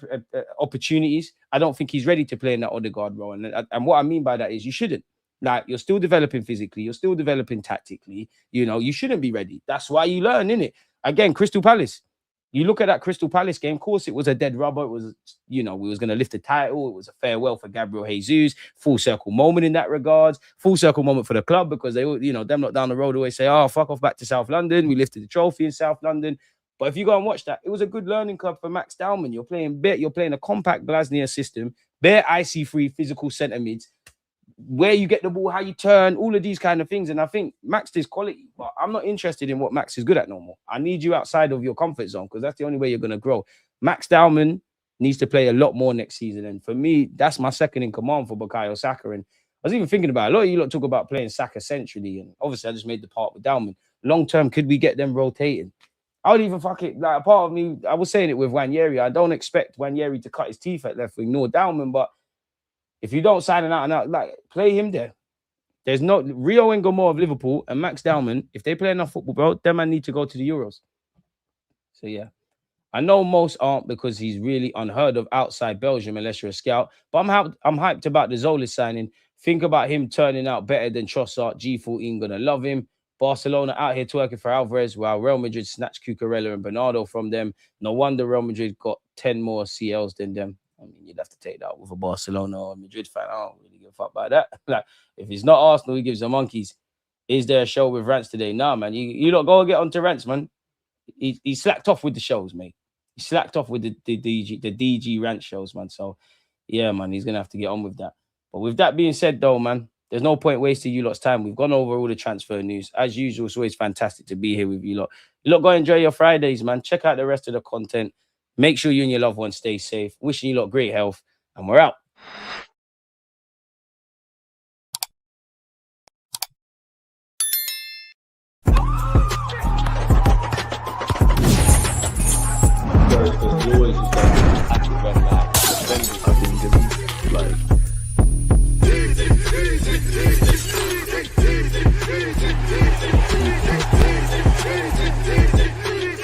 opportunities. I don't think he's ready to play in that Odegaard role. And what I mean by that is you shouldn't. Like, you're still developing physically. You're still developing tactically. You know, you shouldn't be ready. That's why you learn, innit? Again, Crystal Palace. You look at that Crystal Palace game, of course, it was a dead rubber. It was, you know, we was going to lift the title. It was a farewell for Gabriel Jesus. Full circle moment in that regards. Full circle moment for the club because they, you know, them lot down the road always say, oh, fuck off back to South London. We lifted the trophy in South London. But if you go and watch that, it was a good learning club for Max Dowman. You're playing a compact Glasner system, bare IC3 physical centre mids, where you get the ball, how you turn, all of these kind of things. And I think Max is quality, but I'm not interested in what Max is good at no more. I need you outside of your comfort zone because that's the only way you're going to grow. Max Dowman needs to play a lot more next season. And for me, that's my second in command for Bukayo Saka. And I was even thinking about, a lot of you lot talk about playing Saka centrally. And obviously I just made the part with Dowman. Long term, could we get them rotating? I would even fuck it. Like, a part of me, I was saying it with Wanyeri. I don't expect Wanyeri to cut his teeth at left wing, nor Dowman, but if you don't sign an out and out, like, play him there. There's no Rio Ngomor of Liverpool and Max Dowman. If they play enough football, bro, them man need to go to the Euros. So yeah, I know most aren't because he's really unheard of outside Belgium unless you're a scout. But I'm hyped about the Zola signing. Think about him turning out better than Trossard. G14 gonna love him. Barcelona out here twerking for Alvarez while Real Madrid snatched Cucurella and Bernardo from them. No wonder Real Madrid got 10 more CLs than them. I mean, you'd have to take that with a Barcelona or Madrid fan. I don't really give a fuck about that. Like, if it's not Arsenal, he gives the monkeys. Is there a show with Rants today? Nah, man. You lot go and get onto Rants, man. He slacked off with the shows, mate. He slacked off with the DG Rant shows, man. So, yeah, man, he's going to have to get on with that. But with that being said, though, man, there's no point wasting you lot's time. We've gone over all the transfer news. As usual, it's always fantastic to be here with you lot. You lot go enjoy your Fridays, man. Check out the rest of the content. Make sure you and your loved ones stay safe. Wishing you lot great health. And we're out.